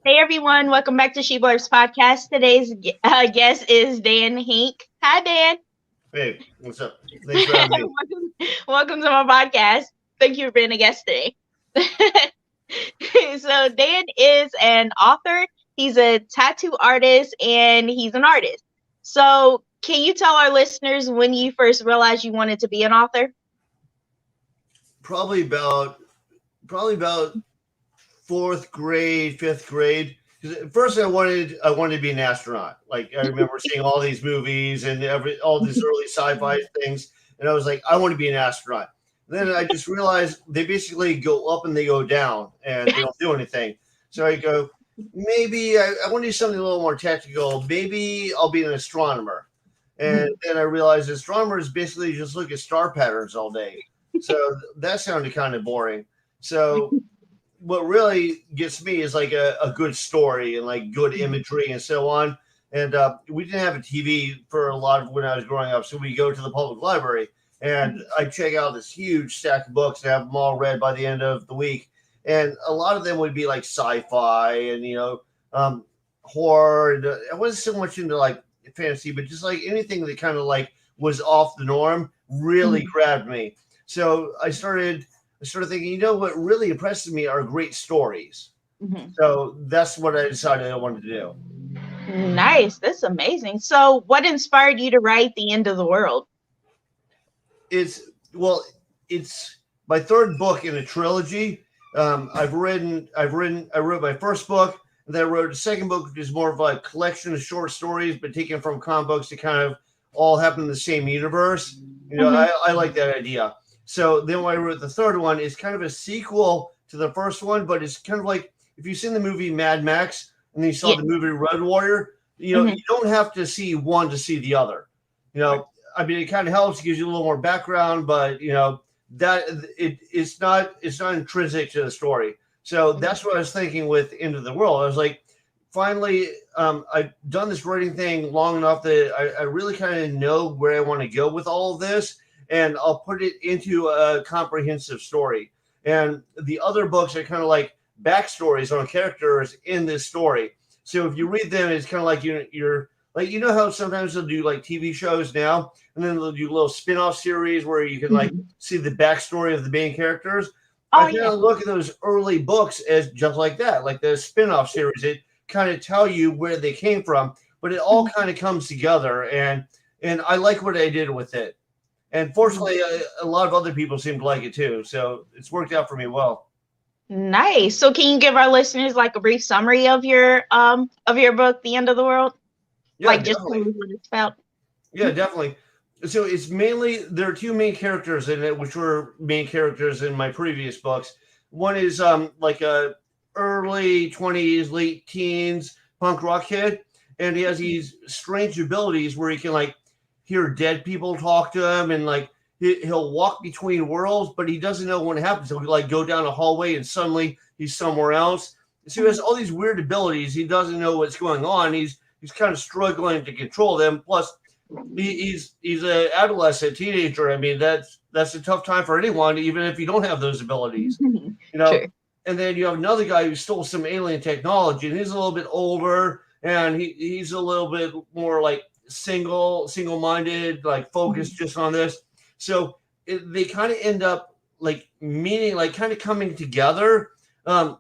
Hey everyone, welcome back to She Blurbs Podcast. Today's guest is Dan Henk. Hi Dan. Hey, what's up? Thanks for having me. welcome to my podcast. Thank you for being a guest today. So Dan is an author, he's a tattoo artist, and he's an artist. So can you tell our listeners when you first realized you wanted to be an author? Probably about probably about fourth grade, fifth grade. 'Cause at first I wanted to be an astronaut. Like I remember seeing all these movies and all these early sci-fi things, and I was like, I want to be an astronaut. Then I just realized they basically go up and they go down, and they don't do anything. So I go, maybe I want to do something a little more technical. Maybe I'll be an astronomer. And then I realized astronomers basically just look at star patterns all day. So that sounded kind of boring. So what really gets me is like a good story and like good imagery and so on. And we didn't have a TV for a lot of when I was growing up. So we go to the public library and I check out this huge stack of books and have them all read by the end of the week. And a lot of them would be like sci-fi and, horror. And I wasn't so much into like fantasy, but just like anything that kind of like was off the norm really grabbed me. So I started thinking, what really impresses me are great stories. Mhm. So that's what I decided I wanted to do. Nice, that's amazing. So what inspired you to write The End of the World? It's well, it's my third book in a trilogy. I wrote my first book, and then I wrote a second book, which is more of a collection of short stories, but taken from comic books to kind of all happen in the same universe. I like that idea. So then when I wrote the third one, it's kind of a sequel to the first one, but it's kind of like if you've seen the movie Mad Max and then you saw Yeah. the movie Road Warrior, Mhm. you don't have to see one to see the other. I mean, it kind of helps, gives you a little more background, but that it's not intrinsic to the story. So that's what I was thinking with End of the World. I was like, finally, I've done this writing thing long enough that I really kind of know where I want to go with all of this, and I'll put it into a comprehensive story. And the other books are kind of like backstories on characters in this story. So if you read them, it's kind of like you're like how sometimes they'll do like TV shows now, and then they'll do little spin-off series where you can like Mhm. see the backstory of the main characters. I Oh kind yeah. of look at those early books as just like that, like the spin-off series. It kind of tell you where they came from, but it all kind of comes together, and I like what I did with it. And fortunately, a lot of other people seem to like it too, so it's worked out for me well. Nice. So can you give our listeners like a brief summary of your book, The End of the World? Yeah, Like just tell definitely. me what it's about. Yeah, definitely. So it's mainly there are two main characters in it, which were main characters in my previous books. One is like a early 20s, late teens punk rock kid, and he has these strange abilities where he can like hear dead people talk to him, and like he'll walk between worlds, but he doesn't know when it happens. He'll like go down a hallway and suddenly he's somewhere else. So he has all these weird abilities. He doesn't know what's going on. He's kind of struggling to control them. Plus, he's an adolescent teenager. I mean, that's a tough time for anyone, even if you don't have those abilities. You know. Sure. And then you have another guy who stole some alien technology, and he's a little bit older, and he's a little bit more like single minded, like focused just on this. So they kind of end up like meaning, like kind of coming together. Um,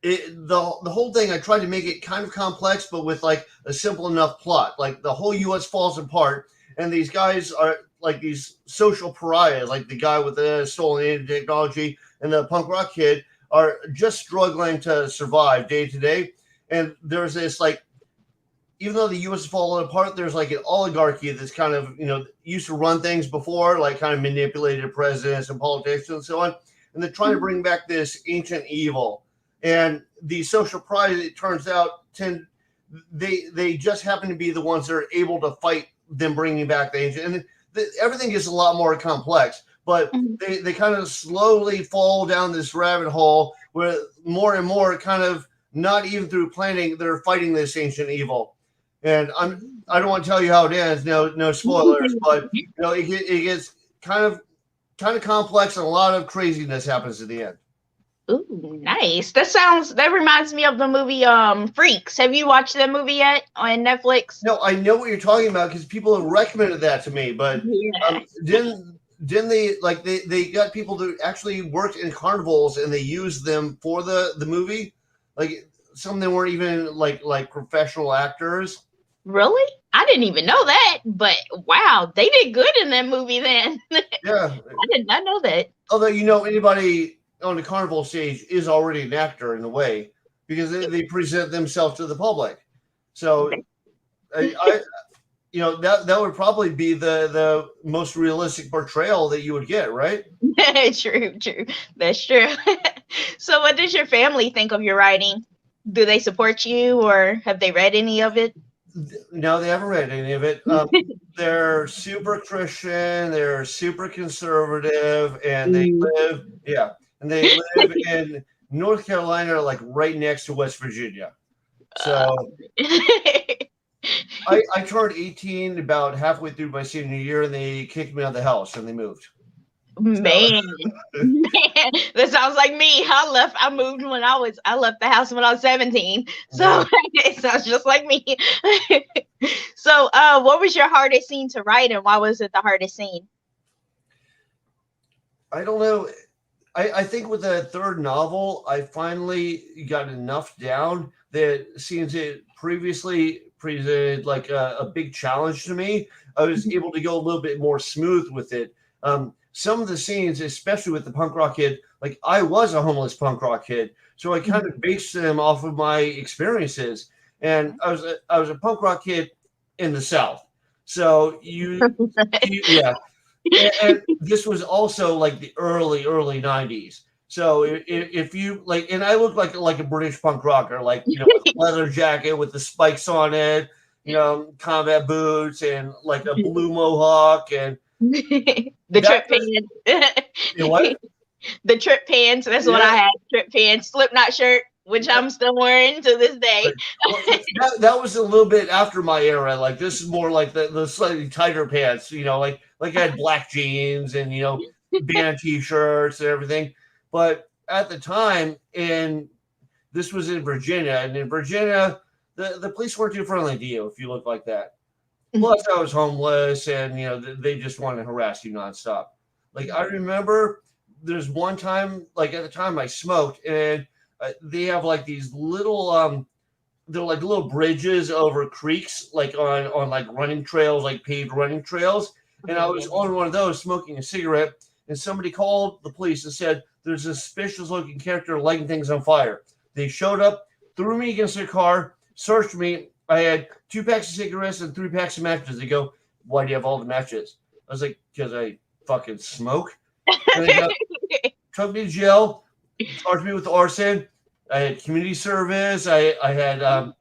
the whole thing, I tried to make it kind of complex, but with like a simple enough plot. Like the whole U.S. falls apart, and these guys are like these social pariahs, like the guy with the stolen alien technology and the punk rock kid are just struggling to survive day to day. And there's this like, even though the U.S. is falling apart, there's like an oligarchy that's kind of used to run things before, like kind of manipulated presidents and politicians and so on. And they're trying to bring back this ancient evil. And the social pride, it turns out, they just happen to be the ones that are able to fight them bringing back the ancient. And everything is a lot more complex, but Mhm. they kind of slowly fall down this rabbit hole where more and more kind of not even through planning, they're fighting this ancient evil. And I don't want to tell you how it ends. No spoilers, but it gets kind of complex, and a lot of craziness happens at the end. Ooh, nice. That reminds me of the movie Freaks. Have you watched that movie yet on Netflix? No, I know what you're talking about because people have recommended that to me, but Yeah. didn't they like they got people to actually work in carnivals and they used them for the movie? Like some of them weren't even like professional actors. Really? I didn't even know that, but wow, they did good in that movie then. Yeah. I did not know that. Although anybody on the carnival stage is already an actor in a way because they present themselves to the public. So I that would probably be the most realistic portrayal that you would get, right? True, true. That's true. So what does your family think of your writing? Do they support you or have they read any of it? No, they haven't read any of it. They're super Christian, they're super conservative, and Mm. they live in North Carolina, like right next to West Virginia. Uh, So I turned 18 about halfway through my senior year, and they kicked me out of the house, and they moved. So man, man, that sounds like me. I left the house when I was 17. yeah. So it sounds just like me. So what was your hardest scene to write and why was it the hardest scene? I don't know. I think with the third novel, I finally got enough down that since it previously presented like a big challenge to me, I was able to go a little bit more smooth with it. Some of the scenes, especially with the punk rock kid, like I was a homeless punk rock kid, so I kind of based them off of my experiences. And I was a punk rock kid in the South, so yeah, and this was also like the early 90s. So if you like, and I look like a British punk rocker, like with a leather jacket with the spikes on it, combat boots and like a blue mohawk and The that trip was pants. what? The trip pants. That's what I Yeah, had. Trip pants, Slipknot shirt, which I'm still wearing to this day. but, well, that was a little bit after my era. Like this is more like the slightly tighter pants. Like I had black jeans and band t-shirts and everything. But at the time, and this was in Virginia, and in Virginia, the police weren't too friendly to you if you look like that. Plus, I was homeless, and they just wanted to harass you nonstop. Like I remember, there's one time, like at the time, I smoked, and they have like these little they're like little bridges over creeks, like on like running trails, like paved running trails. And I was on one of those smoking a cigarette, and somebody called the police and said there's a suspicious looking character lighting things on fire. They showed up, threw me against their car, searched me. I had 2 packs of cigarettes and 3 packs of matches. They go, "Why do you have all the matches?" I was like, "Because I fucking smoke." And they took me to jail, charged me with arson. I had community service. I had I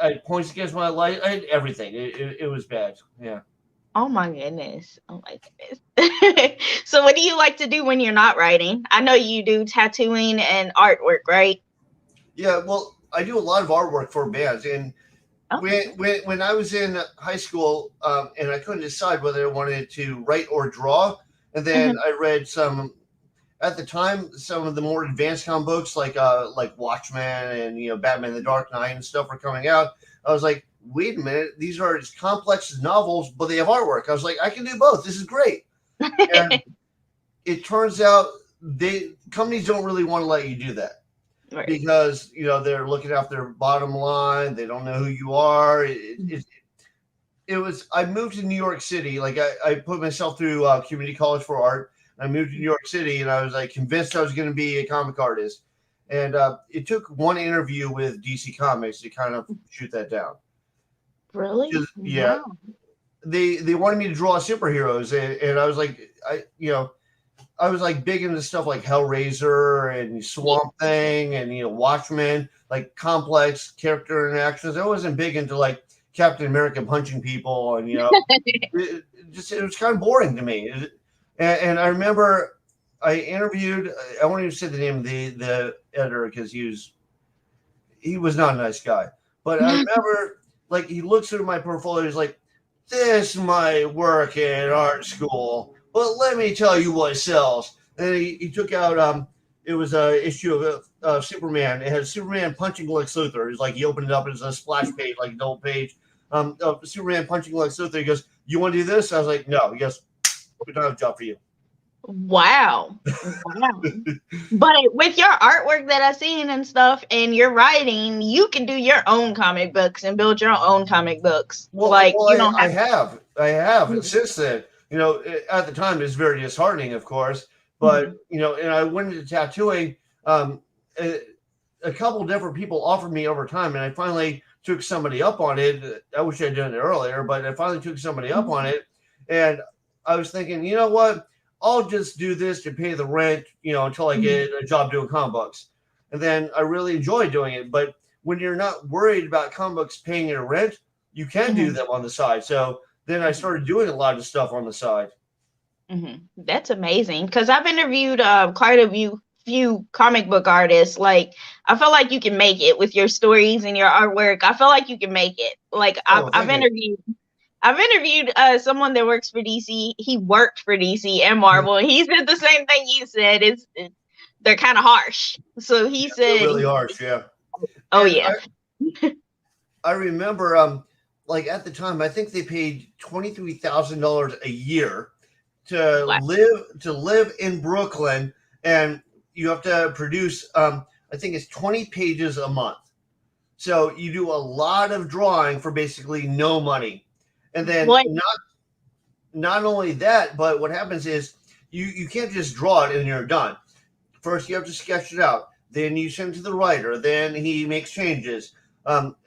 had points against my life. I had everything. It was bad. Yeah. Oh my goodness. Oh my goodness. So what do you like to do when you're not writing? I know you do tattooing and artwork, right? Yeah. Well, I do a lot of artwork for bands, and Oh. when I was in high school, and I couldn't decide whether I wanted to write or draw, and then Mhm. I read some at the time some of the more advanced comic books like Watchmen and Batman the Dark Knight and stuff were coming out. I was like, wait a minute, these are as complex as novels, but they have artwork. I was like, I can do both. This is great. And it turns out companies don't really want to let you do that Right. because they're looking after their bottom line. They don't know who you are. It was I moved to New York City. Like I put myself through community college for art. I moved to New York City, and I was like convinced I was going to be a comic artist. And it took one interview with DC Comics to kind of shoot that down. Really? Yeah, Wow. they wanted me to draw superheroes, and I was like, I was like big into stuff like Hellraiser and Yeah. Swamp Thing and Watchmen, like complex character interactions. I wasn't big into like Captain America punching people, and it was kind of boring to me. And I remember I interviewed. I won't even say the name of the editor because he was not a nice guy. But I remember like he looks through my portfolio. He's like, "This might work in art school, but let me tell you what sells." And he took out it was a issue of Superman. It had Superman punching Lex Luthor. It's like he opened it up as a splash page, like an old page. Of Superman punching Lex Luthor. He goes, "You want to do this?" I was like, "No." He goes, "We don't have a job for you." Wow. Wow. But with your artwork that I've seen and stuff and your writing, you can do your own comic books and build your own comic books. Like you don't I have have, and since then, at the time it's very disheartening, of course, but and I went into tattooing. A couple different people offered me over time, and I finally took somebody up on it. I wish I'd done it earlier, but I finally took somebody up on it, and I was thinking, you know what? I'll just do this to pay the rent, until I get a job doing comic books. And then I really enjoy doing it. But when you're not worried about comic books paying your rent, you can do them on the side. So then I started doing a lot of stuff on the side. That's amazing. Because I've interviewed quite a few comic book artists. Like I feel like you can make it with your stories and your artwork. I feel like you can make it. Like I've interviewed someone that works for DC. He worked for DC and Marvel, and he said the same thing you said. They're kind of harsh. So he said, really harsh, yeah. Oh, and yeah. I remember, like at the time, I think they paid $23,000 a year to live in Brooklyn, and you have to produce. I think it's 20 pages a month. So you do a lot of drawing for basically no money. And then not only that, but what happens is you can't just draw it and you're done. First, you have to sketch it out. Then you send it to the writer. Then he makes changes.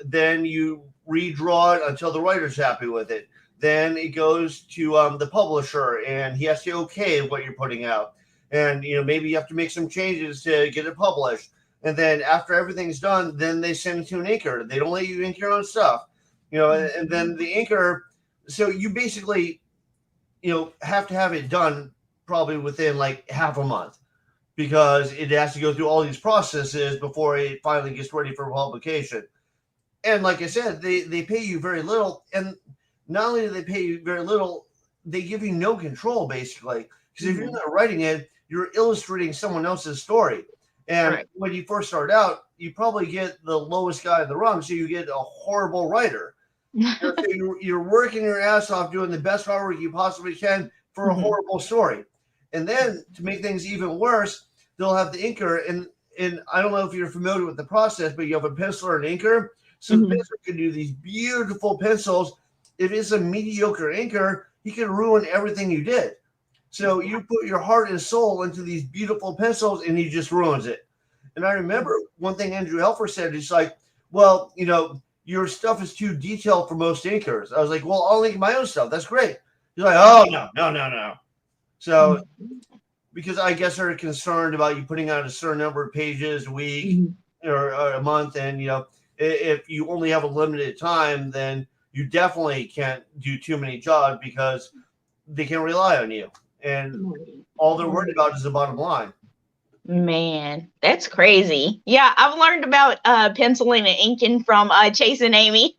Then you redraw it until the writer's happy with it. Then it goes to the publisher, and he has to okay what you're putting out. And maybe you have to make some changes to get it published. And then after everything's done, then they send it to an inker. They don't let you ink your own stuff. And then the inker. So you basically, have to have it done probably within like half a month, because it has to go through all these processes before it finally gets ready for publication. And like I said, they pay you very little. And not only do they pay you very little, they give you no control, basically. Because if you're not writing it, you're illustrating someone else's story. And when you first start out, you probably get the lowest guy in the rung, so you get a horrible writer. So you're working your ass off doing the best artwork you possibly can for a horrible story. And then to make things even worse, they'll have the inker, and I don't know if you're familiar with the process, but you have a penciler and inker. So the penciler can do these beautiful pencils. If it's a mediocre inker, he can ruin everything you did. So you put your heart and soul into these beautiful pencils, and he just ruins it. And I remember one thing Andrew Helfer said, he's like, well, your stuff is too detailed for most inkers. I was like, well, I'll ink my own stuff. That's great. He's like, oh, no. So, because I guess they're concerned about you putting out a certain number of pages a week or a month. And, if you only have a limited time, then you definitely can't do too many jobs because they can rely on you. And all they're worried about is the bottom line. Man, that's crazy. Yeah, I've learned about penciling and inking from Chasing Amy,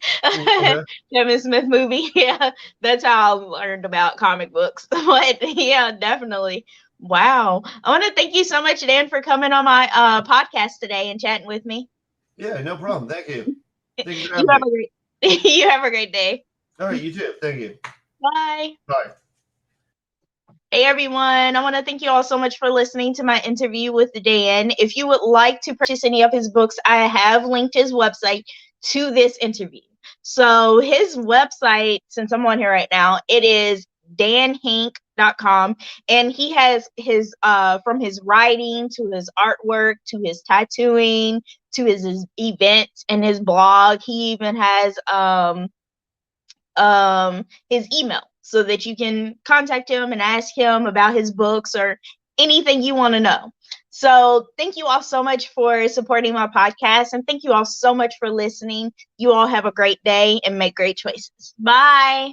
Kevin Smith movie. Yeah, that's how I learned about comic books. But yeah, definitely. Wow. I want to thank you so much, Dan, for coming on my podcast today and chatting with me. Yeah, no problem. Thank you. Thank you for having me. You have a great day. All right, you too. Thank you. Bye. Bye. Hey everyone, I want to thank you all so much for listening to my interview with Dan. If you would like to purchase any of his books, I have linked his website to this interview. So his website, since I'm on here right now, it is danhenk.com, and he has his from his writing to his artwork to his tattooing to his events and his blog. He even has his email, so that you can contact him and ask him about his books or anything you want to know. So thank you all so much for supporting my podcast, and thank you all so much for listening. You all have a great day and make great choices. Bye.